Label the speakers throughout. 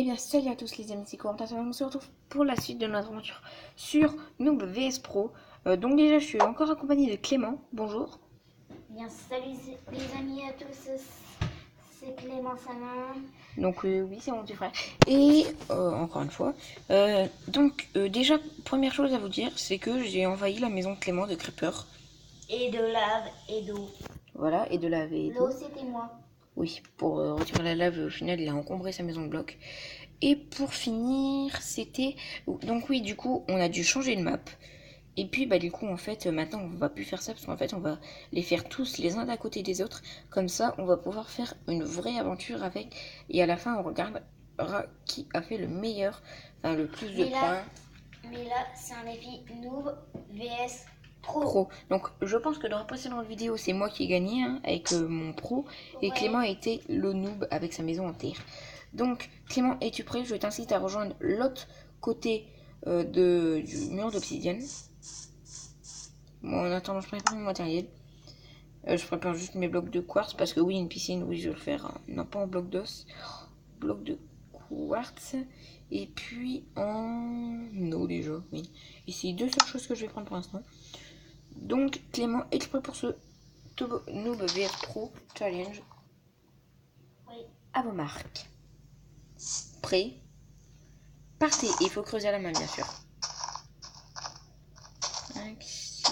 Speaker 1: Eh bien, salut à tous les amis, c'est Corentin. On se retrouve pour la suite de notre aventure sur Noob vs Pro. Donc déjà, je suis encore accompagnée de Clément. Bonjour.
Speaker 2: Bien, salut les amis à tous, c'est Clément Samin.
Speaker 1: Donc oui, c'est mon petit frère. Et encore une fois, déjà, première chose à vous dire, c'est que j'ai envahi la maison de Clément de Creeper.
Speaker 2: Et de lave et d'eau.
Speaker 1: Voilà, et de lave et d'eau.
Speaker 2: L'eau, c'était moi.
Speaker 1: Oui, pour retirer la lave, au final, il a encombré sa maison de blocs. Et pour finir, c'était... Donc oui, du coup, on a dû changer de map. Et puis, du coup, en fait, maintenant, on va plus faire ça parce qu'en fait, on va les faire tous les uns à côté des autres. Comme ça, on va pouvoir faire une vraie aventure avec. Et à la fin, on regardera qui a fait le meilleur, enfin, le plus de points.
Speaker 2: Mais là, c'est un défi Noob vs
Speaker 1: Pro. Donc, je pense que dans la précédente vidéo, c'est moi qui ai gagné avec mon pro. Et ouais. Clément était le noob avec sa maison en terre. Donc, Clément, es-tu prêt? Je t'incite à rejoindre l'autre côté du mur d'obsidienne. Bon, en attendant, je prépare mon matériel. Je prépare juste mes blocs de quartz parce que oui, une piscine, oui, je vais le faire. Hein. Non, pas en bloc d'os. Bloc de quartz. Et puis en eau déjà, oui. Et c'est les deux seules choses que je vais prendre pour l'instant. Donc, Clément, es-tu prêt pour ce Noob vs Pro Challenge?
Speaker 2: Oui.
Speaker 1: À vos marques. Prêt? Partez. Et il faut creuser à la main, bien sûr. 5, 6,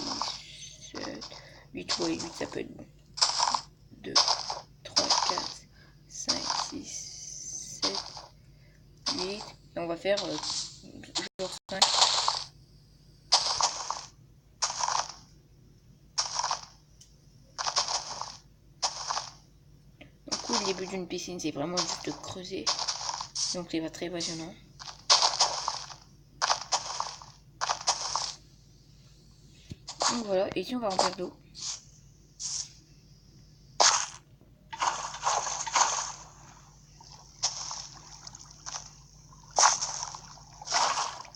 Speaker 1: 7, 8. Ouais, 8, ça peut être bon. 2, 3, 4, 5, 6, 7, 8. Et on va faire jour 5. Donc, le début d'une piscine, c'est vraiment juste de creuser. Donc, c'est pas très passionnant. Donc voilà, et ici on va remplir d'eau.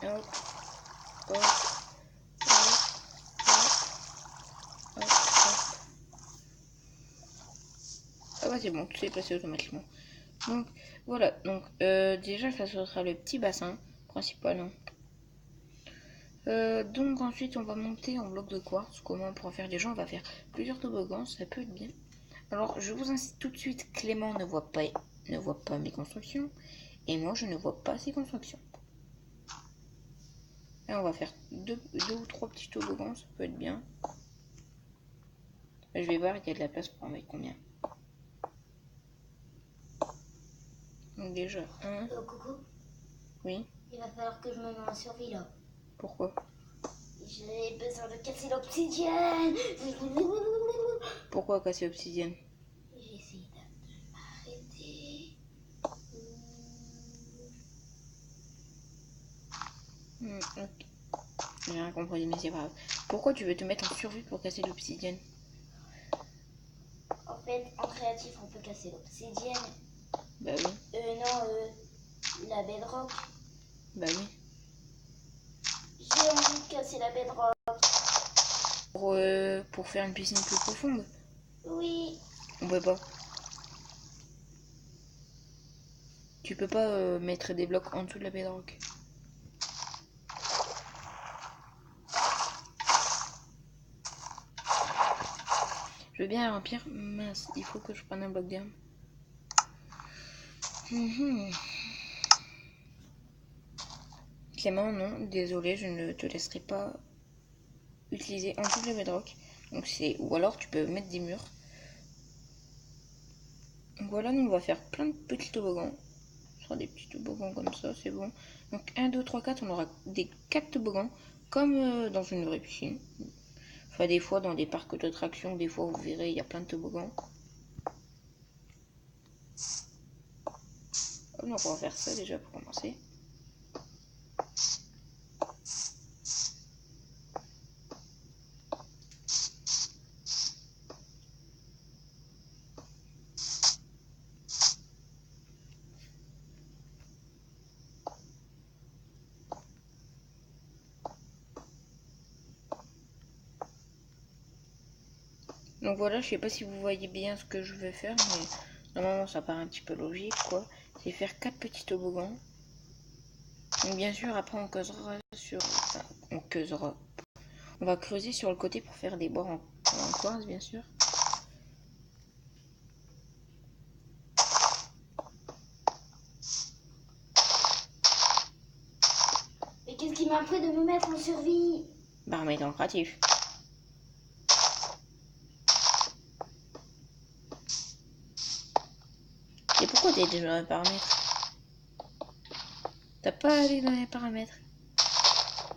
Speaker 1: Hop, hop, hop, hop, hop, hop. Ah bah c'est bon, tout s'est passé automatiquement. Donc voilà, donc déjà ça sera le petit bassin principal. Hein. Donc ensuite on va monter en bloc de quartz. Comment on pourra faire des gens? On va faire plusieurs toboggans, ça peut être bien. Alors je vous incite tout de suite, Clément ne voit pas mes constructions. Et moi je ne vois pas ses constructions. Et on va faire deux ou trois petits toboggans, ça peut être bien. Je vais voir, il y a de la place pour en mettre combien. Donc déjà un.
Speaker 2: Coucou.
Speaker 1: Oui.
Speaker 2: Il va falloir que je me mette en survie là.
Speaker 1: Pourquoi?
Speaker 2: J'ai besoin de casser l'obsidienne.
Speaker 1: Pourquoi casser l'obsidienne?
Speaker 2: J'essaie d'arrêter.
Speaker 1: Ok. J'ai rien compris, mais c'est grave. Pourquoi tu veux te mettre en survie pour casser l'obsidienne?
Speaker 2: En fait, en créatif, on peut casser l'obsidienne.
Speaker 1: Bah oui.
Speaker 2: Non, la bedrock.
Speaker 1: Bah oui.
Speaker 2: J'ai envie de casser la bedrock.
Speaker 1: Pour faire une piscine plus profonde?
Speaker 2: Oui.
Speaker 1: On peut pas. Tu peux pas mettre des blocs en dessous de la bedrock. Je veux bien remplir. Mince, il faut que je prenne un bloc d'herbe. Clément, non, désolé, je ne te laisserai pas utiliser en dessous de la bedrock. Donc c'est. Ou alors tu peux mettre des murs. Donc voilà, nous on va faire plein de petits toboggans. Ce sera des petits toboggans comme ça, c'est bon. Donc 1, 2, 3, 4, on aura des 4 toboggans comme dans une vraie piscine. Enfin, des fois dans des parcs d'attractions, des fois vous verrez, il y a plein de toboggans. Donc on va faire ça déjà pour commencer. Donc voilà, je sais pas si vous voyez bien ce que je vais faire, mais normalement ça paraît un petit peu logique quoi. c'est faire 4 petits toboggans. Donc bien sûr, après on creusera sur... Enfin, on creusera. On va creuser sur le côté pour faire des bords en quartz, bien sûr.
Speaker 2: Mais qu'est-ce qui m'a appris de me mettre en survie?
Speaker 1: Bah, on met dans le créatif. Et pourquoi t'es déjà dans les paramètres? T'as pas allé dans les paramètres.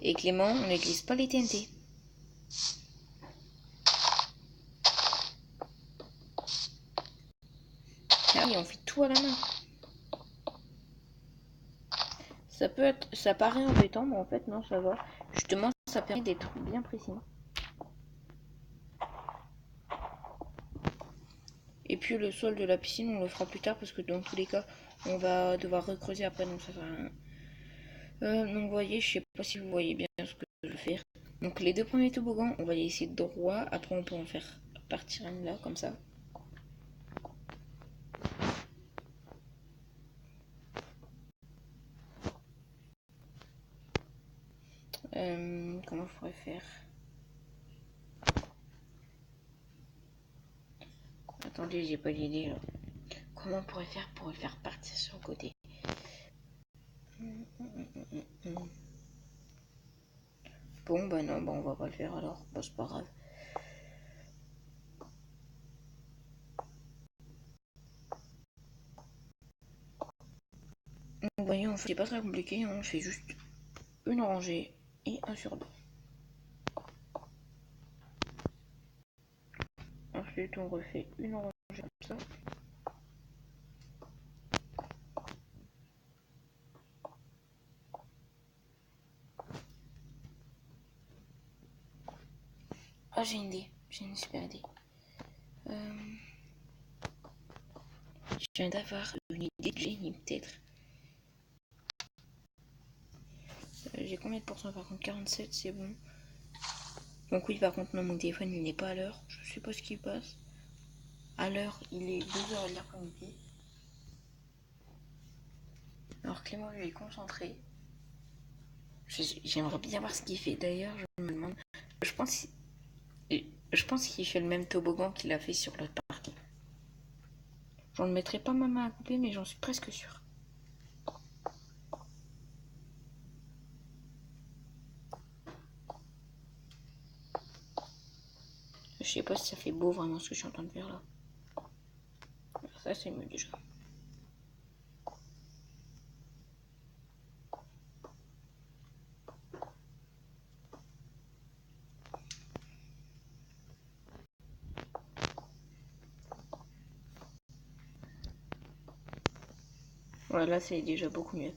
Speaker 1: Et Clément, on n'utilise pas les TNT. Ah oui, on fait tout à la main. Ça peut être, ça paraît embêtant, mais en fait non, ça va. Justement, ça permet d'être bien précis. Et puis le sol de la piscine, on le fera plus tard parce que dans tous les cas, on va devoir recreuser après, donc ça sert à rien. Donc vous voyez, je sais pas si vous voyez bien ce que je vais faire. Donc les deux premiers toboggans, on va les laisser droit. Après, on peut en faire partir un là, comme ça. Comment je pourrais faire? Attendez, j'ai pas l'idée là. Comment on pourrait faire pour le faire partir sur le côté? Bon, bah non, bah on va pas le faire alors. Bah c'est pas grave. Donc, vous voyez, c'est pas très compliqué. On fait juste une rangée et un sur deux. Ensuite, on refait une rangée comme ça. Ah, j'ai une idée. J'ai une super idée. Je viens d'avoir une idée de génie, peut-être. J'ai combien de pourcents par contre? 47, c'est bon. Donc oui, par contre, non, mon téléphone, il n'est pas à l'heure. Je sais pas ce qui passe. À l'heure, il est 2h de l'après-midi. Alors Clément, lui, est concentré. J'aimerais bien voir ce qu'il fait. D'ailleurs, je me demande... Je pense qu'il fait le même toboggan qu'il a fait sur l'autre partie. J'en mettrai pas ma main à couper, mais j'en suis presque sûre. Je sais pas si ça fait beau vraiment ce que je suis en train de faire là. Ça, c'est mieux déjà. Voilà, c'est déjà beaucoup mieux.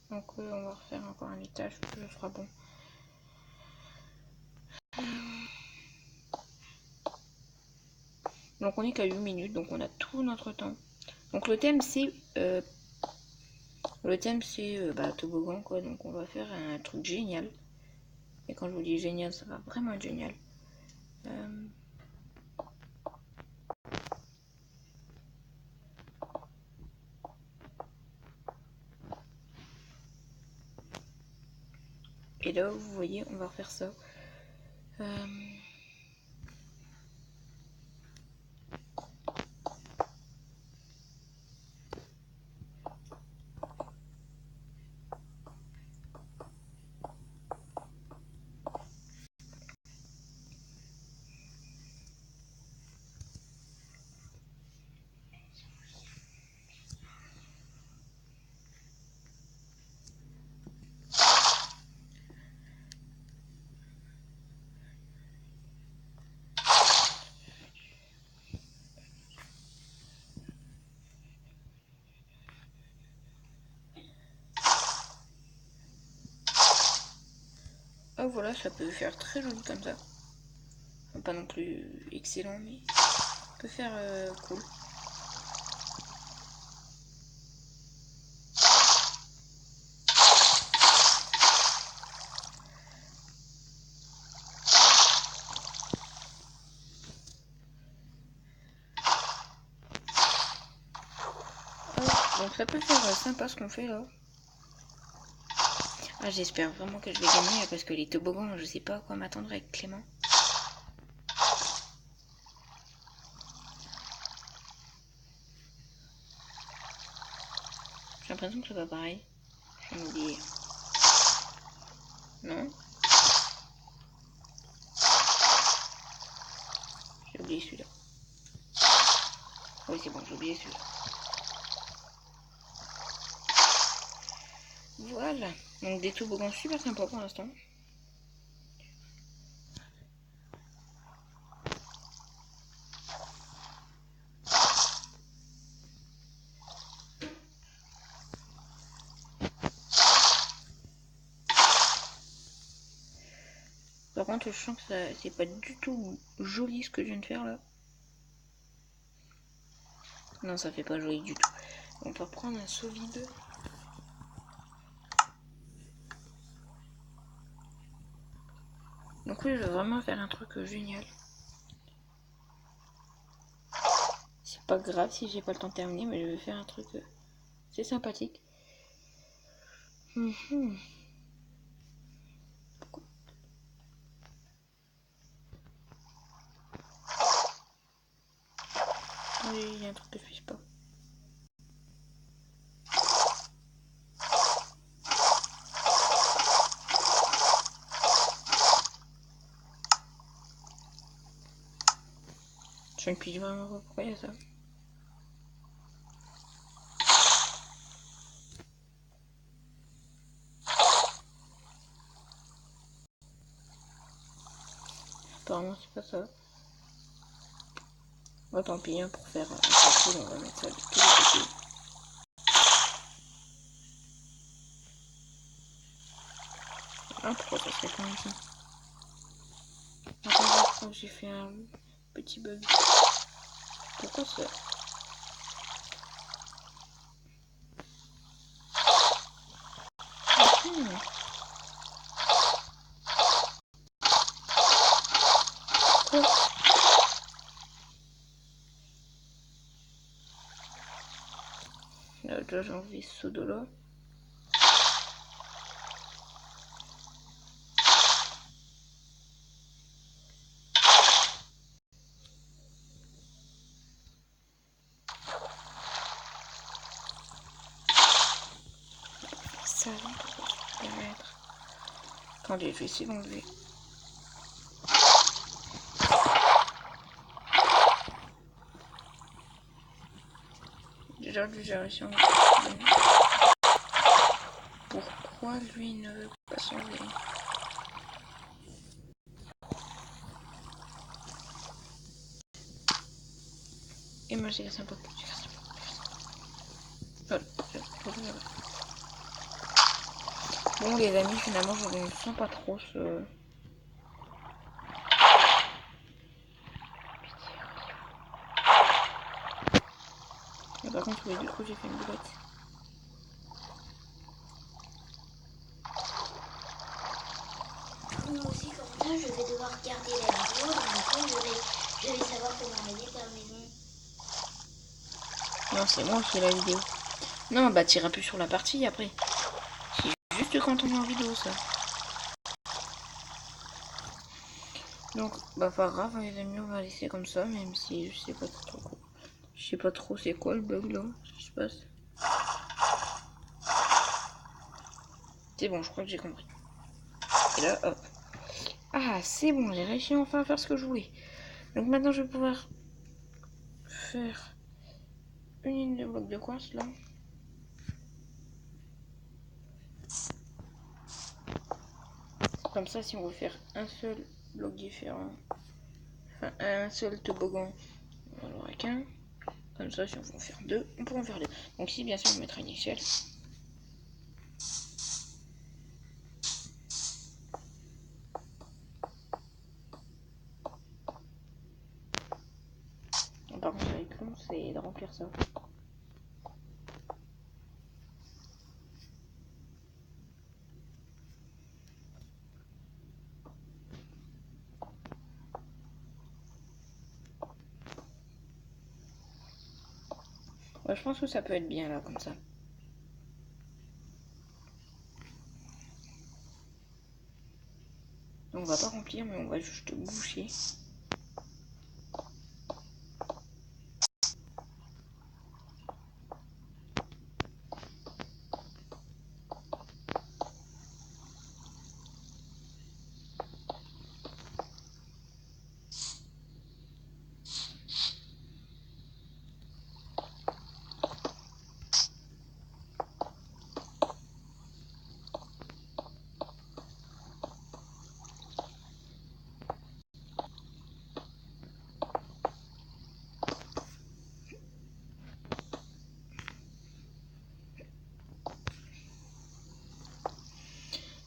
Speaker 1: Donc on va refaire encore un étage, ce sera bon. Donc on est qu'à 8 minutes, donc on a tout notre temps. Donc le thème c'est toboggan quoi, donc on va faire un truc génial. Et quand je vous dis génial, ça va vraiment être génial. Et là vous voyez, on va refaire ça. Oh voilà, ça peut faire très joli comme ça. Pas non plus excellent, mais ça peut faire cool. Donc ça peut faire sympa ce qu'on fait là. Ah, j'espère vraiment que je vais gagner parce que les toboggans, je sais pas à quoi m'attendre avec Clément. J'ai l'impression que c'est pas pareil. Je vais oublier. Non. J'ai oublié celui-là. Oui, c'est bon, j'ai oublié celui-là. Voilà. Donc des toboggans super sympas pour l'instant. Par contre, je sens que c'est pas du tout joli ce que je viens de faire là. Non, ça fait pas joli du tout. On peut reprendre un seau vide. Donc oui, je veux vraiment faire un truc génial. C'est pas grave si j'ai pas le temps de terminer, mais je vais faire un truc c'est sympathique. Oui, il y a un truc que je fais pas. Je ne puis vraiment pas pourquoi il y a ça. Apparemment, c'est pas ça. Bon, tant pis, hein, pour faire un peu cool, on va mettre ça de tous les côtés. Ah, pourquoi ça serait comme ça? Attends, je crois que j'ai fait un petit bug. Pourquoi ça? Quoi? Là, déjà, j'ai enlevé ce seau de là. Ça va, je vais mettre. Attendez, je vais essayer d'enlever. Déjà, j'ai réussi à enlever. Pourquoi lui ne veut pas s'enlever? Et moi, j'ai cassé un peu plus. Voilà. Bon, les amis, finalement, je ne sens pas trop ce. Mais par contre, oui, du coup, j'ai fait une boulette.
Speaker 2: Moi aussi, comme ça, je vais devoir garder la vidéo. Donc, du coup, je vais savoir comment aider ta maison.
Speaker 1: Non, c'est moi qui ai la vidéo. Non, bah, t'iras plus sur la partie après. C'est juste quand on est en vidéo, ça. Donc, bah, pas grave, les amis, on va laisser comme ça, même si je sais pas trop quoi. Je sais pas trop c'est quoi le bug là, ce qui se passe. C'est bon, je crois que j'ai compris. Et là, hop. Ah, c'est bon, j'ai réussi enfin à faire ce que je voulais. Donc maintenant, je vais pouvoir faire une ligne de bloc de quartz là. Comme ça, si on veut faire un seul bloc différent, enfin un seul toboggan, on n'en aura qu'un. Comme ça, si on veut en faire deux, on peut en faire deux. Donc ici, bien sûr, on mettra une échelle. Par contre, avec long, c'est de remplir ça. Ouais, je pense que ça peut être bien là, comme ça. On va pas remplir, mais on va juste boucher.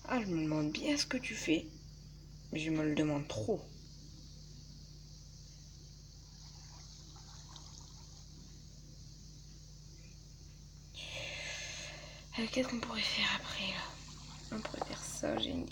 Speaker 1: Ah, je me demande bien ce que tu fais. Mais je me le demande trop. Qu'est-ce qu'on pourrait faire après là? On pourrait faire ça, j'ai une idée.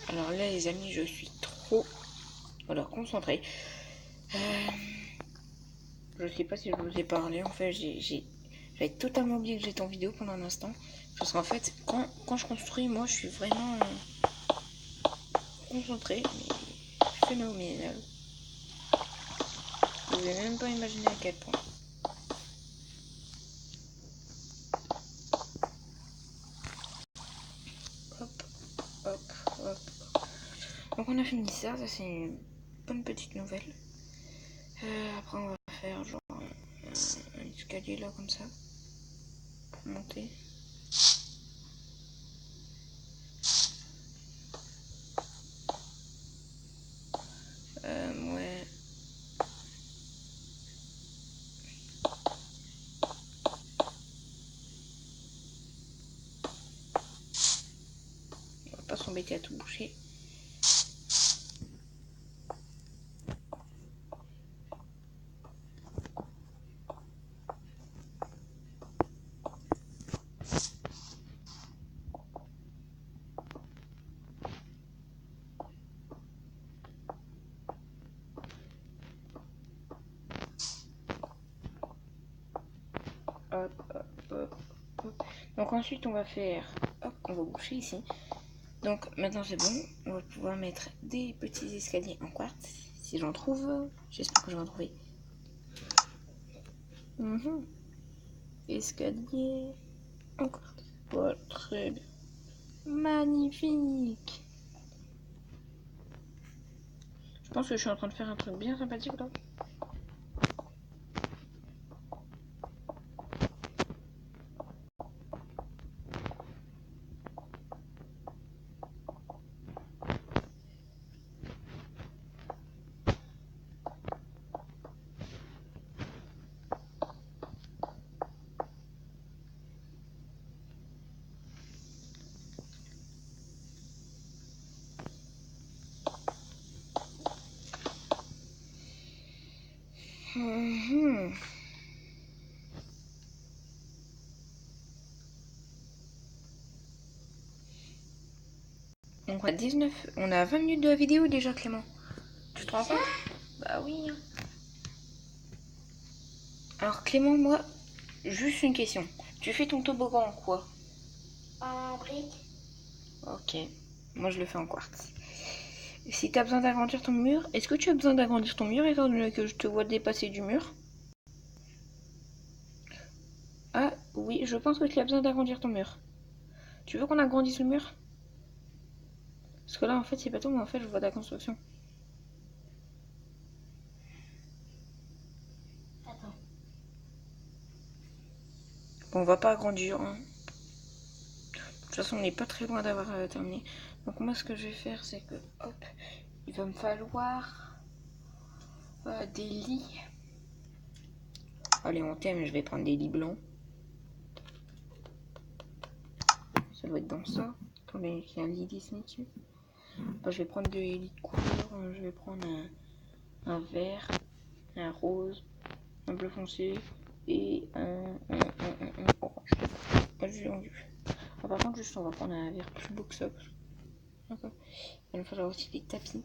Speaker 1: Alors là, les amis, je suis trop concentrée. Je sais pas si je vous ai parlé. En fait, j'avais totalement oublié que j'étais en vidéo pendant un instant. Parce qu'en fait, quand je construis, moi, je suis vraiment concentrée. Mais phénoménal. Vous pouvez même pas imaginer à quel point. Hop, hop, hop. Donc on a fini ça c'est une bonne petite nouvelle. Après on va faire genre un escalier là comme ça pour monter. Ouais. On va pas s'embêter à tout boucher. Hop, hop, hop, hop. Donc ensuite on va faire, hop, on va boucher ici. Donc maintenant c'est bon, on va pouvoir mettre des petits escaliers en quartz, si j'en trouve. J'espère que je vais en trouver. Escalier en quartz. Voilà, très bien. Magnifique. Je pense que je suis en train de faire un truc bien sympathique là. Donc on a 20 minutes de la vidéo déjà Clément. Tu te rends compte? Bah oui. Alors Clément, moi, juste une question. Tu fais ton toboggan en quoi?
Speaker 2: En brique.
Speaker 1: Ok. Moi je le fais en quartz. Si tu as besoin d'agrandir ton mur, est-ce que tu as besoin d'agrandir ton mur étant donné que je te vois dépasser du mur? Ah oui, je pense que tu as besoin d'agrandir ton mur. Tu veux qu'on agrandisse le mur? Parce que là, en fait, c'est pas tout, mais en fait, je vois ta construction.
Speaker 2: Attends.
Speaker 1: Bon, on va pas agrandir. Hein. De toute façon, on n'est pas très loin d'avoir terminé. Donc moi, ce que je vais faire, c'est que, hop, il va me falloir des lits. Allez, on thème, je vais prendre des lits blancs. Ça doit être dans ça. Attendez, il y a un lit Disney dessus. Enfin, je vais prendre des lits de couleur. Je vais prendre un vert, un rose, un bleu foncé et un orange. Pas du rendu. Ah, par contre, juste on va prendre un vert plus beau que ça. D'accord. Il va nous falloir aussi des tapis.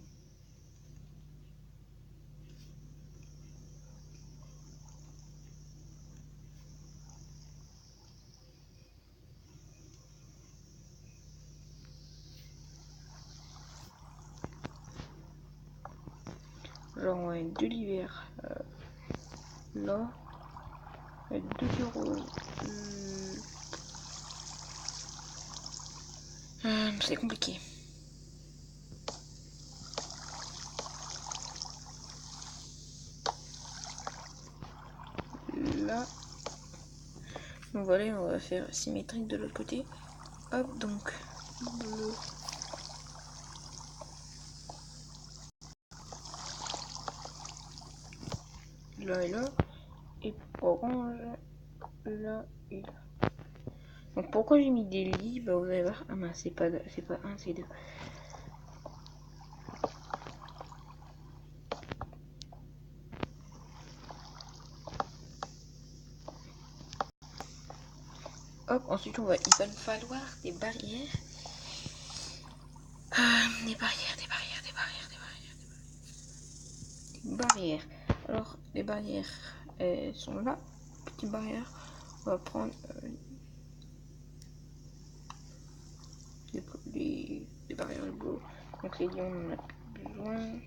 Speaker 1: Genre, on va mettre de l'hiver là, avec deux du rose. C'est compliqué. Là, donc voilà, on va faire symétrique de l'autre côté. Hop, donc bleu. Là et là. Et orange là et là. Donc pourquoi j'ai mis des lits? Bah vous allez voir. Ah mince, c'est pas un, c'est deux. Hop, ensuite il va nous falloir des barrières. Des barrières. Alors les barrières elles sont là. Petites barrières. On va prendre des barrières bleues. Donc les lions on en a plus besoin.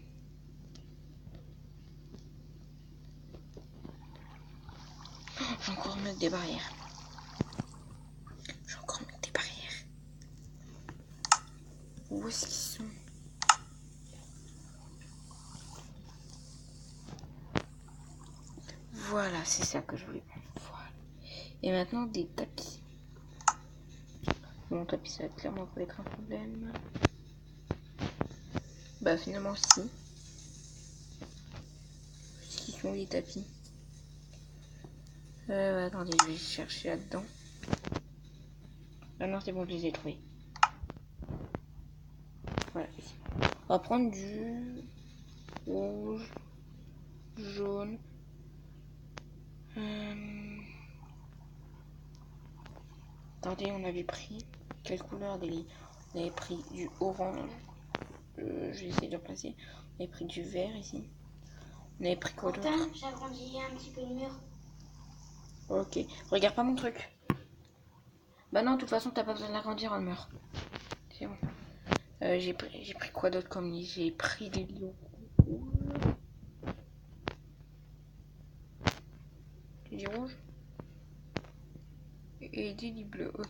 Speaker 1: Je vais encore mettre des barrières. Où est-ce qu'ils sont? Voilà, c'est ça que je voulais prendre. Voilà. Et maintenant des tapis. Bon, tapis ça va clairement pas être un problème. Bah finalement si. Qui sont les tapis? Attendez, je vais chercher là-dedans. Ah non, c'est bon, je les ai trouvés. Voilà, ici. On va prendre du rouge, jaune. Attendez, on avait pris quelle couleur des lits? On avait pris du orange. Je vais essayer de replacer. On avait pris du vert ici. On avait pris quoi d'autre?
Speaker 2: J'agrandis un petit peu le mur.
Speaker 1: Ok. Regarde pas mon truc. Bah non, de toute façon, t'as pas besoin de l'agrandir, elle meurt. C'est bon. J'ai pris quoi d'autre comme lit? J'ai pris des lits rouges. Des lits rouges. Et des lits bleus. Ok.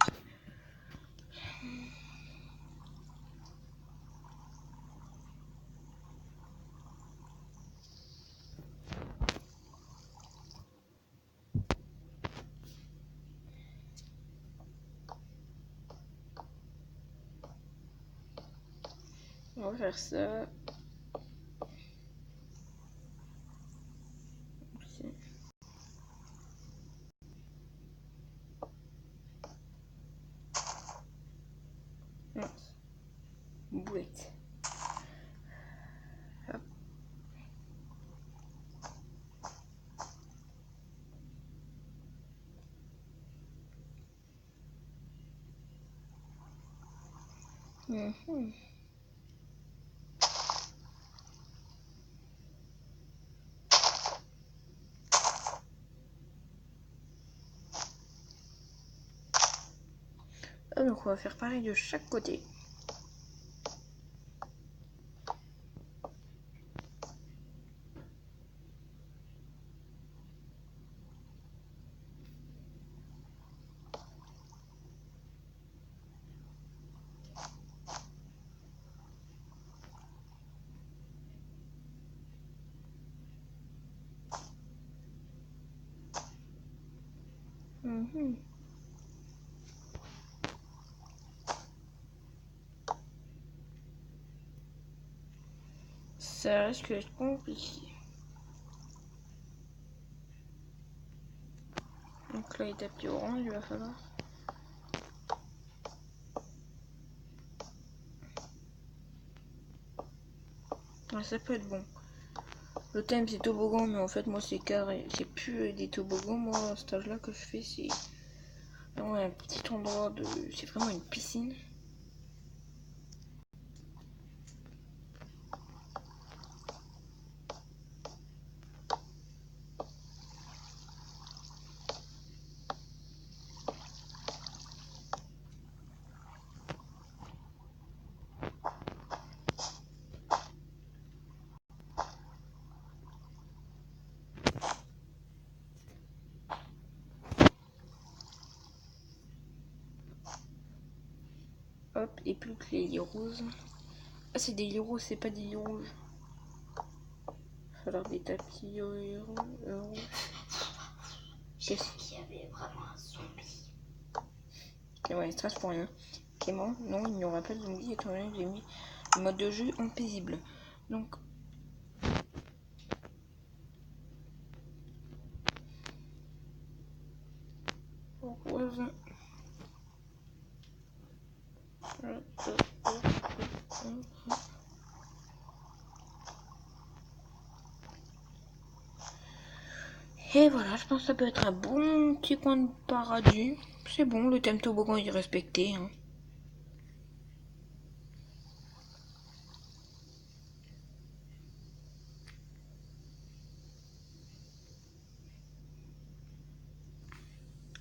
Speaker 1: On va faire ça. Mince. Boulette. Hop. Donc on va faire pareil de chaque côté. Mhm. Ça risque d'être compliqué. Donc là, il tapis orange, il va falloir. Ouais, ça peut être bon. Le thème c'est toboggan, mais en fait, moi c'est carré. C'est plus des toboggans, moi, à cet âge-là que je fais, c'est vraiment un petit endroit de. C'est vraiment une piscine. Hop, et plus que les lits roses. Ah, c'est des lits roses, c'est pas des lits rouges. Il va falloir des tapis rouges.
Speaker 2: J'ai cru qu'il y avait vraiment un zombie.
Speaker 1: Ok, ouais, stress pour rien. Clément, non, il n'y aura pas de zombie étant donné que j'ai mis le mode de jeu en paisible. Donc, rose. Et voilà, je pense que ça peut être un bon petit coin de paradis. C'est bon, le thème toboggan est respecté. Hein.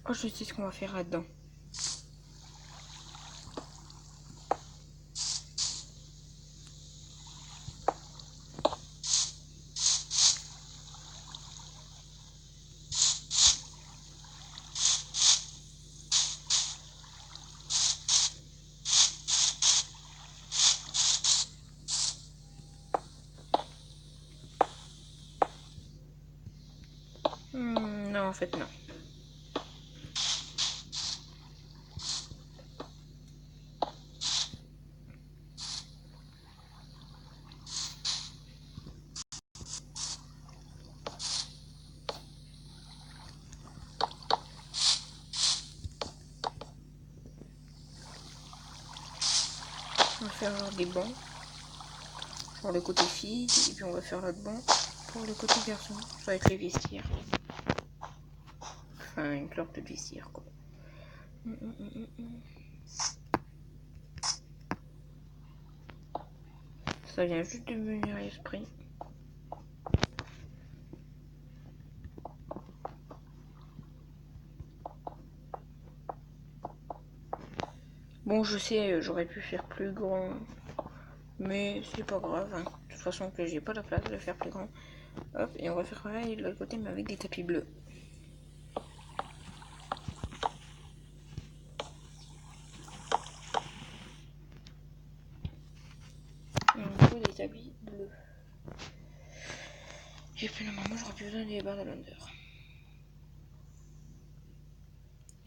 Speaker 1: Oh, je sais ce qu'on va faire là-dedans. Non, en fait, non. On va faire des bancs pour le côté fille, et puis on va faire l'autre banc pour le côté garçon. Ça va être les vestiaires. Enfin, une sorte de vestiaire, quoi. Ça vient juste de me venir à l'esprit. Bon, je sais, j'aurais pu faire plus grand, mais c'est pas grave. Hein. De toute façon, que j'ai pas la place de le faire plus grand. Hop, et on va faire pareil de l'autre côté, mais avec des tapis bleus. Il me faut des tapis bleus. J'ai plus la main, j'aurais plus besoin des barres de l'Under.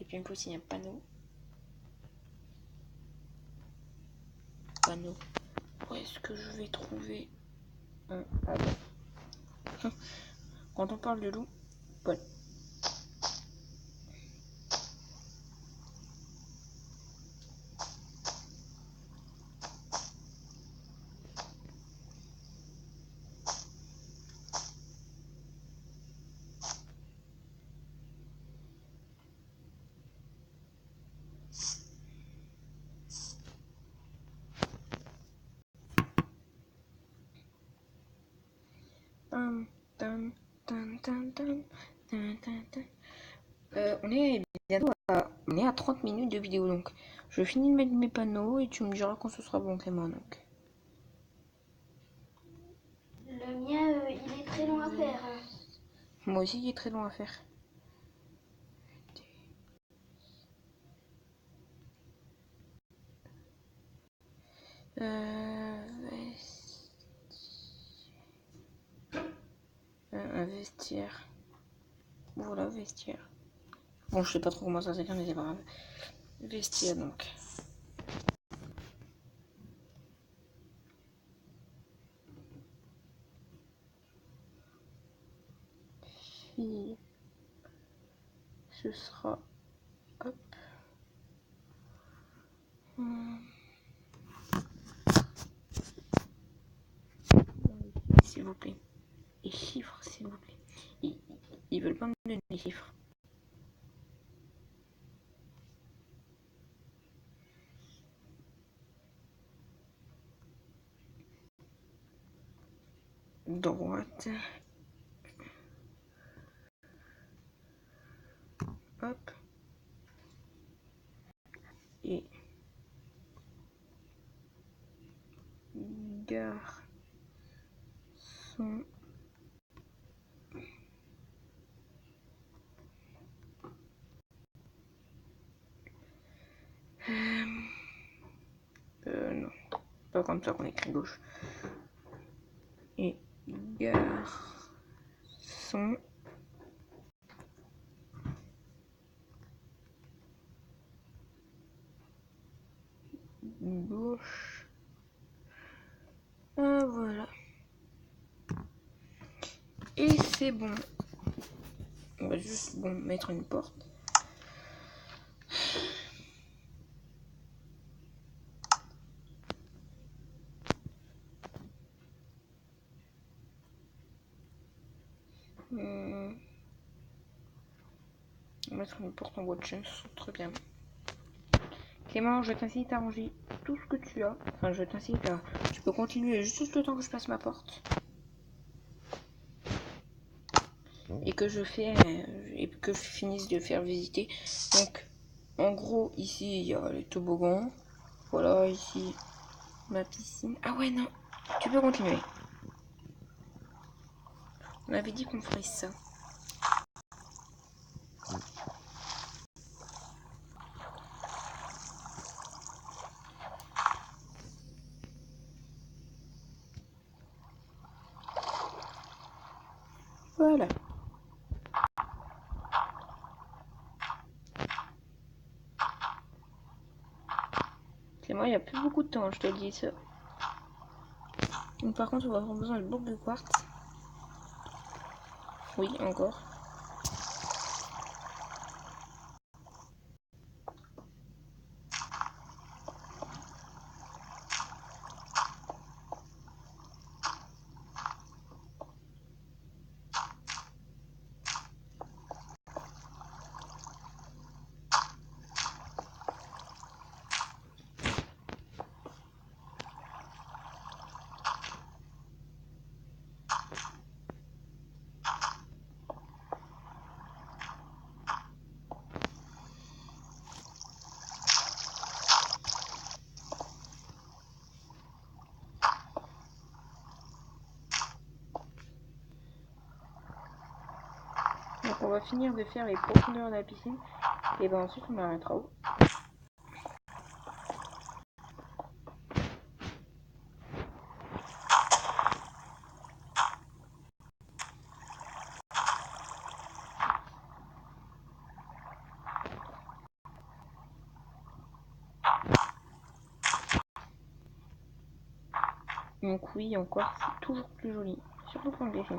Speaker 1: Et puis il me faut aussi un panneau. Où est-ce que je vais trouver un... Ah bon. Quand on parle de loup, bon. On est bientôt on est à 30 minutes de vidéo, donc je finis de mettre mes panneaux et tu me diras quand ce sera bon, Clément. Donc.
Speaker 2: Le mien, il est très long à faire.
Speaker 1: Moi aussi, il est très long à faire. Un vestiaire. Voilà, vestiaire. Bon, je sais pas trop comment ça s'écrit, mais c'est pas grave. Vestia, donc. Fille. Ce sera... Hop. S'il vous plaît. Et chiffres, s'il vous plaît. Ils veulent pas me donner les chiffres. Droite. Hop. Et garçon. Non. Pas comme ça qu'on écrit gauche. Et garçon. Gauche. Ah, voilà. Et c'est bon. On va juste mettre une porte. On va mettre une porte en bois de chêne, très bien. Clément, je t'incite à ranger tout ce que tu as. Enfin, je t'incite à... Tu peux continuer juste le temps que je passe ma porte. Et que je finisse de faire visiter. Donc, en gros, ici, il y a les toboggans. Voilà, ici, ma piscine. Ah ouais, non, tu peux continuer. On avait dit qu'on ferait ça. Voilà. Clément, il n'y a plus beaucoup de temps, je te le dis ça. Donc, par contre, on va avoir besoin de blocs de quartz. Oui, encore. Donc on va finir de faire les profondeurs de la piscine et ben ensuite on arrêtera. Donc oui, encore c'est toujours plus joli, surtout pour le dessin.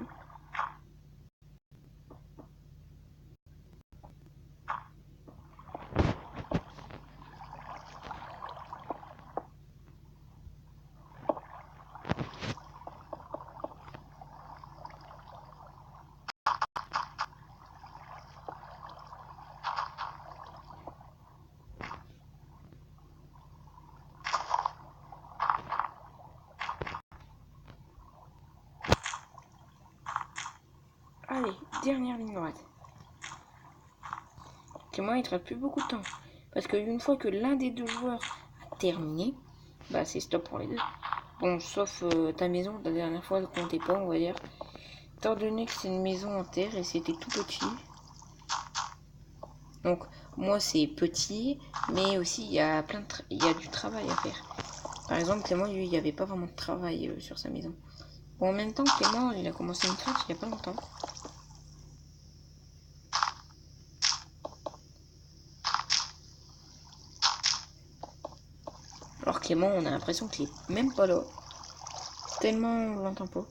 Speaker 1: Allez, dernière ligne droite. Et moi, il ne te reste plus beaucoup de temps. Parce qu'une fois que l'un des deux joueurs a terminé, bah c'est stop pour les deux. Bon, sauf ta maison, la dernière fois, ne comptait pas, on va dire. Étant donné que c'est une maison en terre et c'était tout petit. Donc, moi, c'est petit, mais aussi, il y a du travail à faire. Par exemple, Clément, lui, il n'y avait pas vraiment de travail sur sa maison. Bon, en même temps, Clément, il a commencé une crèche il n'y a pas longtemps. Alors Clément, on a l'impression qu'il est même pas là. Tellement on l'entend pas.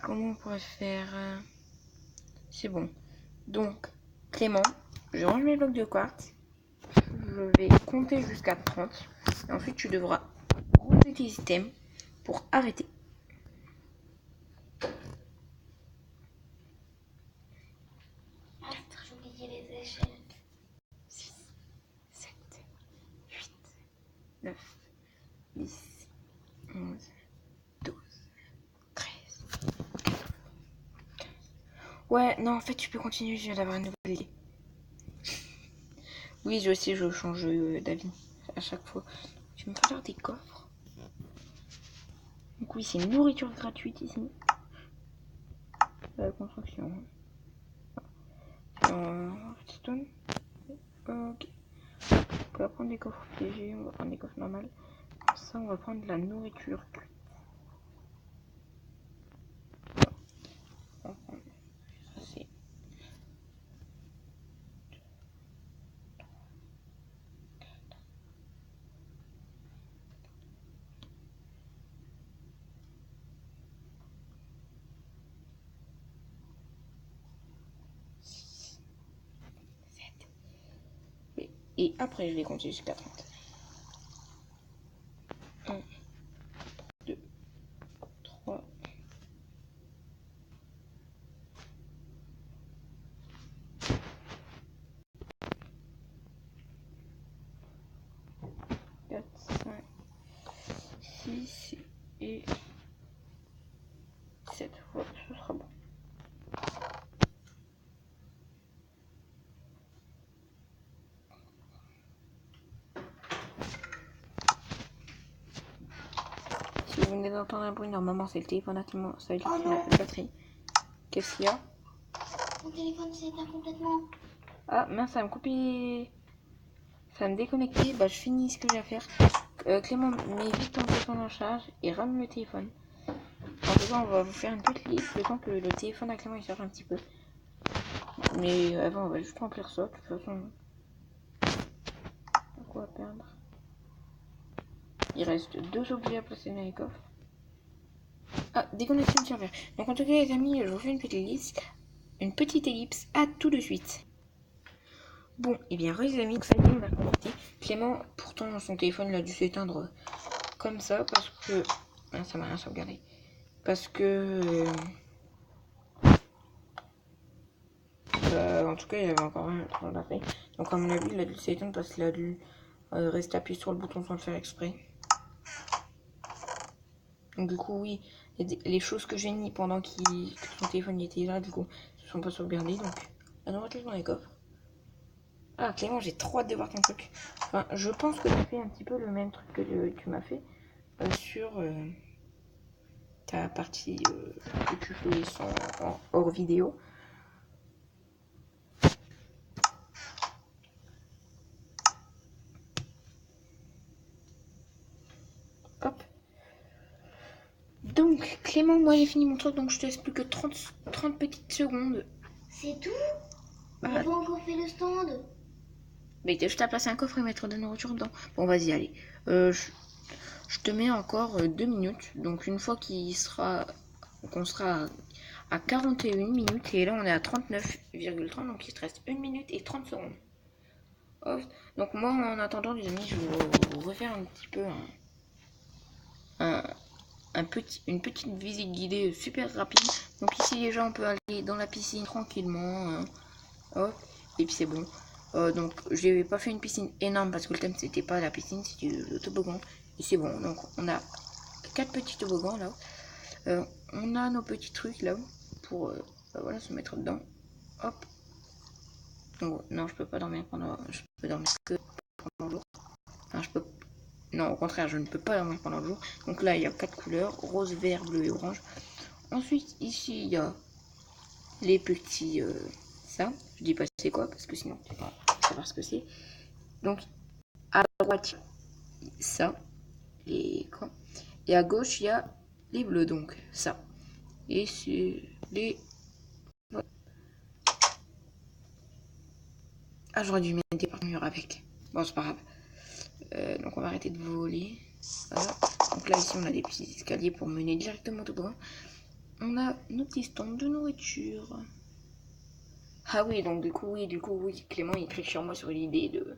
Speaker 1: Comment on pourrait faire C'est bon. Donc, Clément, je range mes blocs de quartz. Je vais compter jusqu'à 30. Et ensuite, tu devras ranger tes items pour arrêter.
Speaker 2: Ah, j'ai oublié les échelles.
Speaker 1: 6, 7, 8, 9, 10, 11, 12, 13, 14, 15. Ouais, non, en fait, tu peux continuer, je viens d'avoir une nouvelle idée. Oui, je sais, je change d'avis à chaque fois. Tu me faire des coffres. Donc oui, c'est une nourriture gratuite ici. La construction. Stone. Ok. On va prendre des coffres piégés, on va prendre des coffres normales. Ça, on va prendre de la nourriture cuite. On va prendre ça, c'est 7. Et après, je vais compter jusqu'à 30. 1, 2, 3, 4, 5, 6 et 7. Voilà, ce sera bon. Si vous venez d'entendre un bruit, normalement c'est le téléphone actuellement, ça veut dire la batterie. Qu'est-ce qu'il y a?
Speaker 2: Mon téléphone s'est éteint complètement.
Speaker 1: Ah mince, ça va me couper. Ça va me déconnecter. Bah, je finis ce que j'ai à faire. Clément, mets vite ton téléphone en charge et rame le téléphone. En tout cas, on va vous faire une petite liste le temps que le téléphone à Clément il charge un petit peu. Mais avant, on va juste remplir ça. De toute façon, quoi à perdre. Il reste 2 objets à placer dans les coffres. Ah, déconnexion de serveur. Donc, en tout cas, les amis, je vous fais une petite liste. Une petite ellipse. À tout de suite. Bon, et bien, les amis, ça y est, on a connecté. Clément, pourtant, son téléphone il a dû s'éteindre comme ça parce que. Ah, ça m'a rien sauvegardé. Parce que. En tout cas, il avait encore rien à batterie. Donc, à mon avis, il a dû s'éteindre parce qu'il a dû rester appuyé sur le bouton sans le faire exprès. Donc, du coup, oui, les choses que j'ai mis pendant que son téléphone était là, du coup, ne sont pas sauvegardées. Donc, on va mettre dans les coffres. Ah, Clément, j'ai trop hâte de voir ton truc. Enfin, je pense que tu as fait un petit peu le même truc que tu m'as fait sur ta partie que tu fais hors vidéo. Hop. Donc, Clément, moi j'ai fini mon truc, donc je te laisse plus que 30 petites secondes.
Speaker 2: C'est tout? On n'a pas encore fait le stand.
Speaker 1: Mais je t'ai placé un coffre et mettre de nourriture dedans. Bon, vas-y, allez. Je te mets encore 2 minutes. Donc, une fois qu'on sera à 41 minutes, et là on est à 39,30, donc il te reste 1 minute et 30 secondes. Hop. Donc, moi en attendant, les amis, je vais vous refaire un petit peu une petite visite guidée super rapide. Donc ici déjà on peut aller dans la piscine tranquillement. Hop, et puis c'est bon. Donc j'ai pas fait une piscine énorme parce que le thème c'était pas la piscine, c'était le toboggan. Et c'est bon, donc on a 4 petits toboggans là. On a nos petits trucs là pour voilà, se mettre dedans. Hop. Donc, non, je peux pas dormir pendant. Je peux dormir que pendant le jour. Enfin, je peux. Non, au contraire, je ne peux pas dormir pendant le jour. Donc là, il y a 4 couleurs, rose, vert, bleu et orange. Ensuite, ici, il y a les petits... ça, je dis pas c'est quoi, parce que sinon, tu vas savoir ce que c'est. Donc, à droite, ça, les quoi. Et à gauche, il y a les bleus, donc ça. Et c'est les... Ah, j'aurais dû mettre des parfumures avec. Bon, c'est pas grave. Donc on va arrêter de voler. Voilà. Donc là ici on a des petits escaliers pour mener directement au toboggan. On a nos petits stands de nourriture. Ah oui, donc du coup oui, Clément il triche sur moi sur l'idée de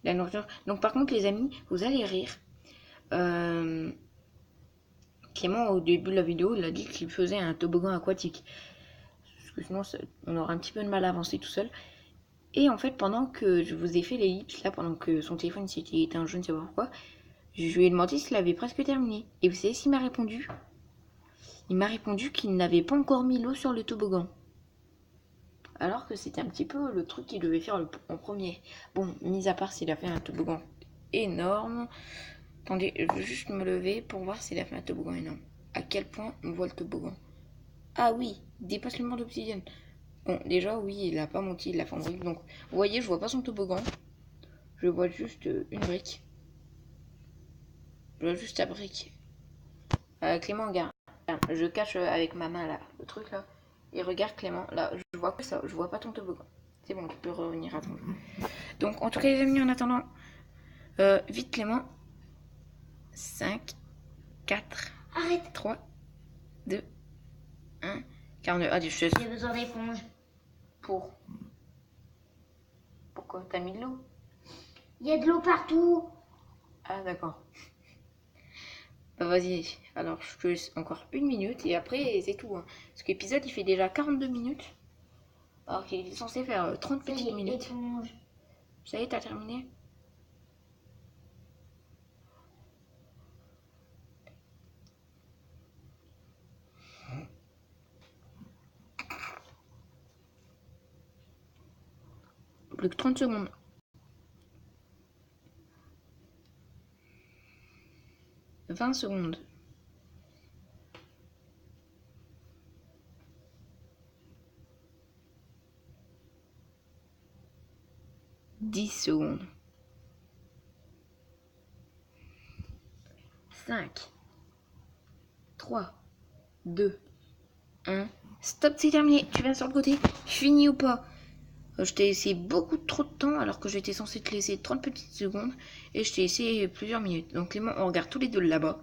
Speaker 1: la nourriture. Donc par contre les amis, vous allez rire. Clément au début de la vidéo il a dit qu'il faisait un toboggan aquatique. Parce que sinon on aura un petit peu de mal à avancer tout seul. Et en fait pendant que je vous ai fait l'ellipse là, pendant que son téléphone s'était éteint, je ne sais pas pourquoi, je lui ai demandé s'il avait presque terminé. Et vous savez s'il m'a répondu? Il m'a répondu qu'il n'avait pas encore mis l'eau sur le toboggan. Alors que c'était un petit peu le truc qu'il devait faire en premier. Bon, mis à part s'il a fait un toboggan énorme. Attendez, je veux juste me lever pour voir s'il a fait un toboggan énorme. À quel point on voit le toboggan? Ah oui, il dépasse le mur d'obsidienne. Bon, déjà, oui, il a pas monté, il l'a fait en brique. Donc, vous voyez, je vois pas son toboggan. Je vois juste une brique. Je vois juste la brique. Clément, regarde. Je cache avec ma main là, le truc là. Et regarde Clément, là, je vois que ça, je vois pas ton toboggan. C'est bon, tu peux revenir à ton jeu. Donc, en tout cas, les amis, en attendant, vite Clément. 5, 4,
Speaker 2: Arrête.
Speaker 1: 3, 2, 1. 42. Ah,
Speaker 2: J'ai besoin d'éponge.
Speaker 1: Pourquoi? T'as mis de l'eau?
Speaker 2: Il y a de l'eau partout.
Speaker 1: Ah, d'accord. Bah, vas-y. Alors, je te laisse encore 1 minute et après, c'est tout. Hein. Parce que l'épisode, il fait déjà 42 minutes. Alors qu'il est censé faire 30 petites minutes.
Speaker 2: Éponge.
Speaker 1: Ça y est, t'as terminé? Plus que 30 secondes. 20 secondes. 10 secondes. 5, 3, 2, 1. Stop, c'est terminé. Tu viens sur le côté. Fini ou pas? Je t'ai laissé beaucoup trop de temps alors que j'étais censé te laisser 30 petites secondes. Et je t'ai laissé plusieurs minutes. Donc Clément, on regarde tous les deux là-bas.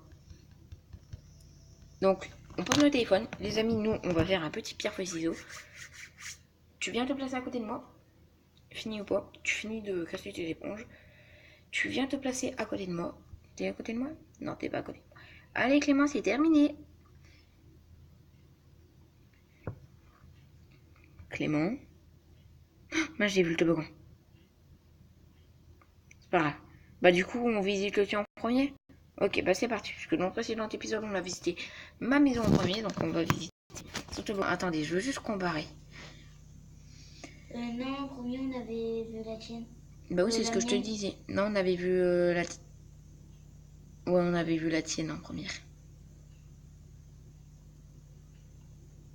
Speaker 1: Donc, on pose le téléphone. Les amis, nous, on va faire un petit pierre-feuille-ciseaux. Tu viens te placer à côté de moi. Fini ou pas? Tu finis de casser tes éponges. Tu viens te placer à côté de moi. T'es à côté de moi? Non, t'es pas à côté de moi. Allez Clément, c'est terminé. Clément. Moi j'ai vu le toboggan. C'est pas grave. Bah du coup on visite le tien en premier. Ok, bah c'est parti. Parce que dans le précédent épisode on a visité ma maison en premier. Donc on va visiter ce toboggan. Attendez, je veux juste comparer.
Speaker 2: Non, en premier on avait vu la tienne.
Speaker 1: Bah oui, c'est ce que je te disais. Non, on avait vu la... Ouais, on avait vu la tienne en première.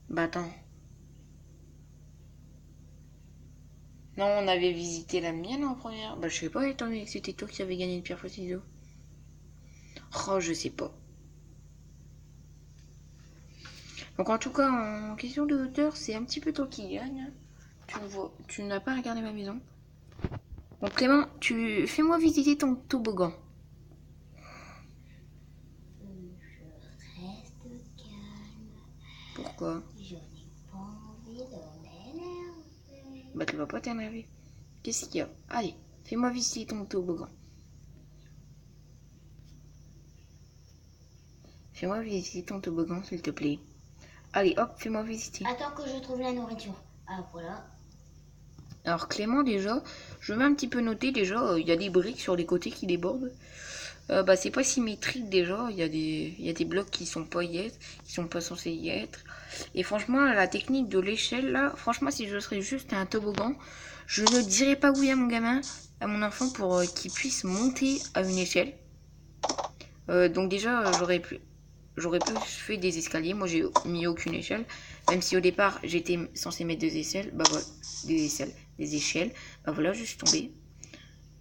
Speaker 1: Bah attends. Non, on avait visité la mienne en première. Bah je sais pas, étant donné que c'était toi qui avais gagné le pierre feuille ciseaux. Oh, je sais pas. Donc en tout cas, en question de hauteur, c'est un petit peu toi qui gagne. Tu le vois, tu n'as pas regardé ma maison. Donc Clément, fais-moi visiter ton toboggan.
Speaker 2: Je reste calme.
Speaker 1: Pourquoi?
Speaker 2: Je n'ai pas envie de m'énerver.
Speaker 1: Bah tu vas pas t'énerver. Qu'est-ce qu'il y a? Allez, fais-moi visiter ton toboggan. Fais-moi visiter ton toboggan, s'il te plaît. Allez, hop, fais-moi visiter.
Speaker 2: Attends que je trouve la nourriture. Ah, voilà.
Speaker 1: Alors Clément, déjà, je vais un petit peu noter, déjà, il y a des briques sur les côtés qui débordent. Bah c'est pas symétrique déjà, il y a des blocs qui sont pas censés y être. Et franchement, la technique de l'échelle là, franchement si je serais juste à un toboggan, je ne dirais pas oui à mon gamin, à mon enfant pour qu'il puisse monter à une échelle. Donc déjà j'aurais pu faire des escaliers, moi j'ai mis aucune échelle, même si au départ j'étais censé mettre des échelles, bah voilà, des échelles, bah voilà, je suis tombée.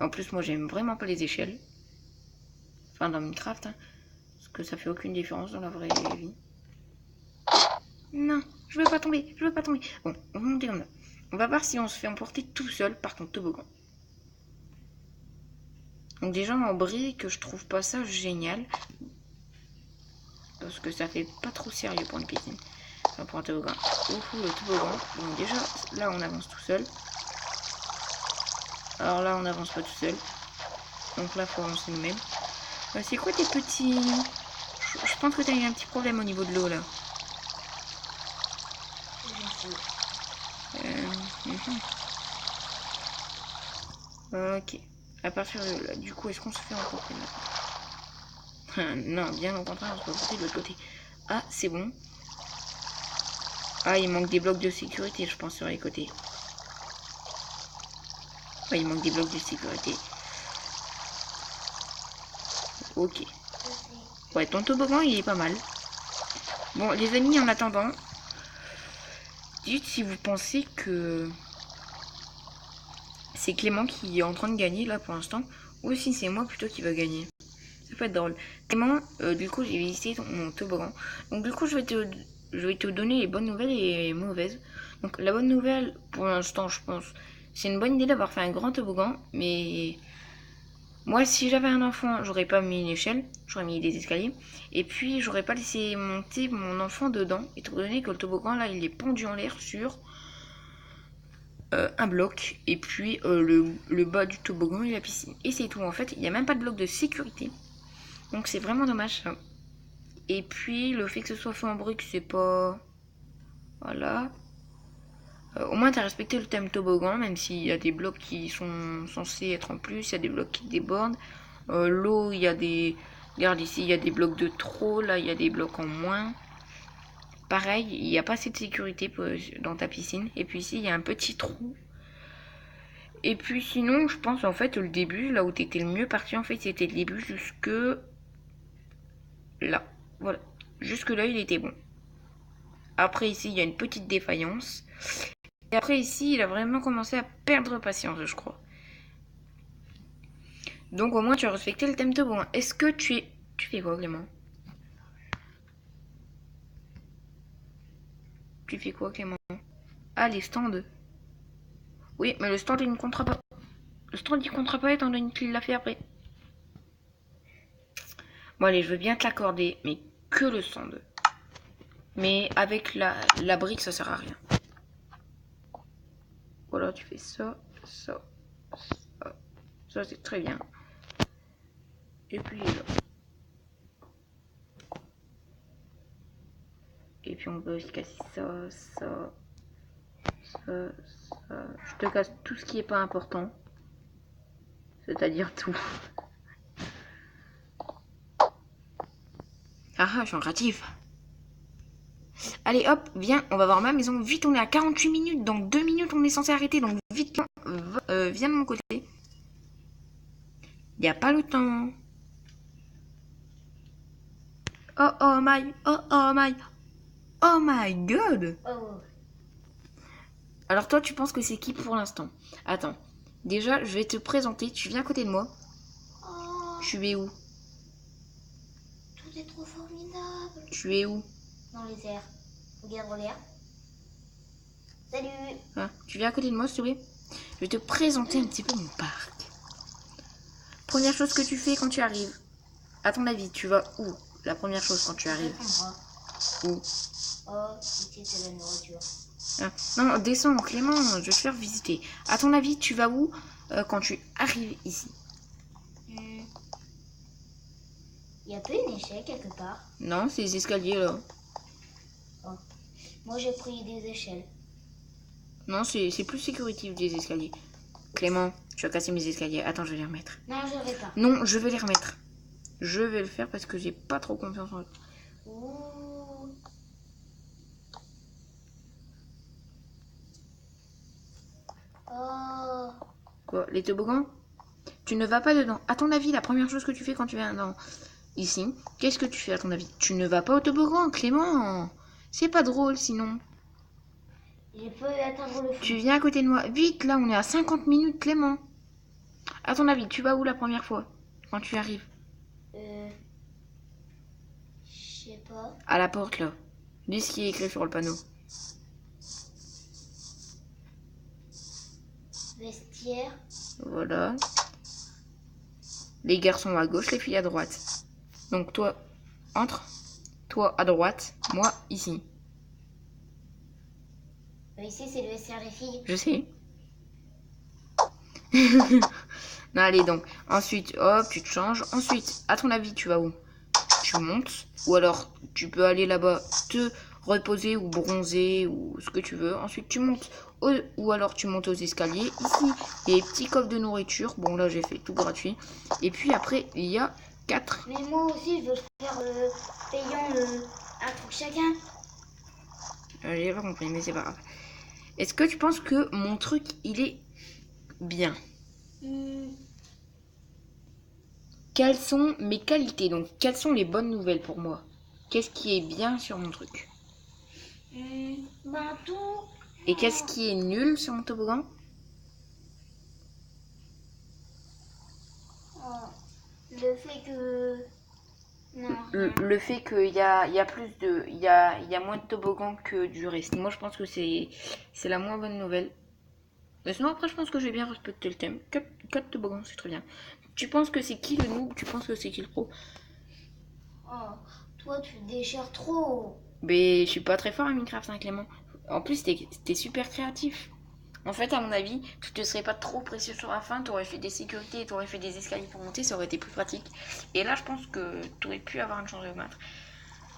Speaker 1: En plus moi j'aime vraiment pas les échelles. Enfin, dans Minecraft, hein, parce que ça fait aucune différence dans la vraie vie. Non, je veux pas tomber, je veux pas tomber. Bon, on va monter comme ça. On va voir si on se fait emporter tout seul par ton toboggan. Donc déjà en brique, je trouve pas ça génial. Parce que ça fait pas trop sérieux pour une piscine. Enfin, pour un toboggan. Ouh, le toboggan. Donc déjà, là on avance tout seul. Alors là on avance pas tout seul. Donc là faut avancer nous-mêmes. C'est quoi tes petits... Je pense que t'as eu un petit problème au niveau de l'eau là. Ok. À partir de là, du coup, est-ce qu'on se fait emporter maintenant? Non, bien au contraire, on se fait emporter de l'autre côté. Ah, c'est bon. Ah, il manque des blocs de sécurité, je pense, sur les côtés. Ouais, il manque des blocs de sécurité. Ok. Ouais, ton toboggan, il est pas mal. Bon, les amis, en attendant, dites si vous pensez que c'est Clément qui est en train de gagner, là, pour l'instant, ou si c'est moi plutôt qui va gagner. Ça peut être drôle. Clément, du coup, j'ai visité mon toboggan. Donc, du coup, je vais te donner les bonnes nouvelles et les mauvaises. Donc, la bonne nouvelle, pour l'instant, je pense, c'est une bonne idée d'avoir fait un grand toboggan. Mais moi, si j'avais un enfant, j'aurais pas mis une échelle, j'aurais mis des escaliers. Et puis, j'aurais pas laissé monter mon enfant dedans, étant donné que le toboggan, là, il est pendu en l'air sur un bloc. Et puis, le bas du toboggan et la piscine. Et c'est tout, en fait. Il n'y a même pas de bloc de sécurité. Donc c'est vraiment dommage ça. Et puis le fait que ce soit fait en brique, c'est pas... Voilà. Au moins t'as respecté le thème toboggan, même s'il y a des blocs qui sont censés être en plus, il y a des blocs qui débordent. L'eau, il y a des... Regarde ici, il y a des blocs de trop, là il y a des blocs en moins. Pareil, il n'y a pas assez de sécurité dans ta piscine. Et puis ici, il y a un petit trou. Et puis sinon, je pense en fait le début, là où t'étais le mieux parti, en fait c'était le début jusque... Là, voilà. Jusque là, il était bon. Après, ici, il y a une petite défaillance. Et après, ici, il a vraiment commencé à perdre patience, je crois. Donc, au moins, tu as respecté le thème de bon. Est-ce que tu es... Tu fais quoi, Clément? Tu fais quoi, Clément? Ah, les stands. Oui, mais le stand, il ne comptera pas. Le stand, il ne comptera pas étant donné qu'il l'a fait après. Bon, allez, je veux bien te l'accorder, mais que le stand. Mais avec la brique, ça sert à rien. Voilà, tu fais ça, ça, ça. Ça, c'est très bien. Et puis là. Et puis on peut aussi casser ça, ça, ça, ça. Je te casse tout ce qui est pas important. C'est-à-dire tout. Ah, je suis en créatif. Allez hop, viens, on va voir ma maison. Vite, on est à 48 minutes. Dans 2 minutes, on est censé arrêter. Donc vite, viens de mon côté. Y a pas le temps. Oh, oh my, oh, oh my, oh my god.
Speaker 2: Oh,
Speaker 1: Alors toi, tu penses que c'est qui pour l'instant? Attends. Déjà, je vais te présenter. Tu viens à côté de moi.
Speaker 2: oh,
Speaker 1: Tu es où?
Speaker 2: tout est trop formidable.
Speaker 1: Tu es où?
Speaker 2: Dans les airs. Regarde l'air. Salut.
Speaker 1: Hein, tu viens à côté de moi, s'il te plaît? Je vais te présenter un petit peu mon parc. Première chose que tu fais quand tu arrives. À ton avis, tu vas où? La première chose quand tu arrives. Où?
Speaker 2: Oh, ici c'est la nourriture.
Speaker 1: Hein, non, descends, Clément, je vais te faire visiter. À ton avis, tu vas où quand tu arrives ici?
Speaker 2: Il y a pas une échelle quelque part?
Speaker 1: Non, c'est les escaliers là.
Speaker 2: Oh. Moi j'ai pris des échelles.
Speaker 1: Non, c'est plus sécuritatif des escaliers. Clément, tu as cassé mes escaliers. Attends, je vais les remettre.
Speaker 2: Non, je vais pas.
Speaker 1: Non, je vais les remettre. Je vais le faire parce que j'ai pas trop confiance en eux.
Speaker 2: Ouh. Oh.
Speaker 1: Quoi, les toboggans? Tu ne vas pas dedans. À ton avis, la première chose que tu fais quand tu viens dans ici, qu'est-ce que tu fais à ton avis? Tu ne vas pas au toboggan, Clément. C'est pas drôle sinon.
Speaker 2: Je peux atteindre le fond.
Speaker 1: Tu viens à côté de moi. Vite, là, on est à 50 minutes, Clément. À ton avis, tu vas où la première fois quand tu arrives?
Speaker 2: Je sais pas.
Speaker 1: À la porte, là. Dis ce qui est écrit sur le panneau.
Speaker 2: Vestiaire.
Speaker 1: Voilà. Les garçons à gauche, les filles à droite. Donc toi, entre. Toi à droite, moi ici.
Speaker 2: Ici, c'est le vestiaire des filles.
Speaker 1: Je sais. Non, allez donc. Ensuite, hop, tu te changes. Ensuite, à ton avis, tu vas où? Tu montes. Ou alors, tu peux aller là-bas te reposer ou bronzer ou ce que tu veux. Ensuite, tu montes. Ou alors, tu montes aux escaliers. Ici, il y a des petits coffres de nourriture. Bon, là, j'ai fait tout gratuit. Et puis après, il y a 4.
Speaker 2: Mais moi aussi, je veux faire payant un truc chacun.
Speaker 1: J'ai pas compris, mais c'est pas grave. Est-ce que tu penses que mon truc, il est bien? Quelles sont mes qualités? Donc, quelles sont les bonnes nouvelles pour moi? Qu'est-ce qui est bien sur mon truc?
Speaker 2: Ben tout.
Speaker 1: Et qu'est-ce qui est nul sur mon toboggan?
Speaker 2: Le fait que... Non,
Speaker 1: Le fait qu'il y a plus de... Il y a moins de toboggans que du reste. Moi, je pense que c'est la moins bonne nouvelle. Mais sinon, après, je pense que j'ai bien respecté le thème. 4 toboggans, c'est très bien. Tu penses que c'est qui le noob? Tu penses que c'est qui le pro?
Speaker 2: Toi, tu déchires trop.
Speaker 1: Mais je suis pas très fort à Minecraft, hein, Clément. En plus, t'es super créatif. En fait, à mon avis, tu te serais pas trop précieux sur la fin, t'aurais fait des sécurités, t'aurais fait des escaliers pour monter, ça aurait été plus pratique. Et là, je pense que t'aurais pu avoir une chance de battre.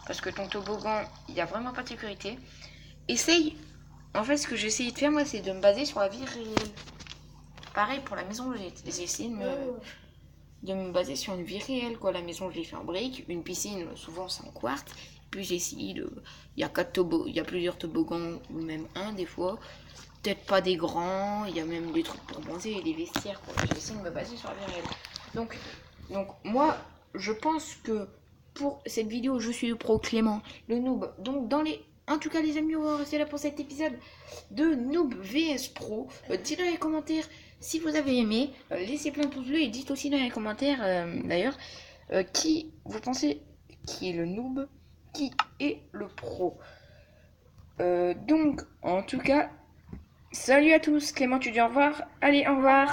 Speaker 1: Parce que ton toboggan, il n'y a vraiment pas de sécurité. Essaye. En fait, ce que j'ai essayé de faire, moi, c'est de me baser sur la vie réelle. Pareil pour la maison, j'ai essayé de me baser sur une vie réelle, quoi. La maison, je l'ai fait en briques. Une piscine, souvent, c'est en quartz. Puis j'ai essayé de... Il y a plusieurs toboggans, ou même un, des fois. Peut-être pas des grands, il y a même des trucs pour bronzer et des vestiaires. J'ai essayé de me baser sur la vie réelle. Donc moi, je pense que pour cette vidéo, je suis le pro Clément, le noob. Donc en tout cas les amis, on va rester là pour cet épisode de Noob vs Pro. Dites dans les commentaires si vous avez aimé. Laissez plein de pouces bleus et dites aussi dans les commentaires d'ailleurs qui vous pensez qui est le noob, qui est le pro. Donc en tout cas... Salut à tous, Clément tu dis au revoir. Allez, au revoir.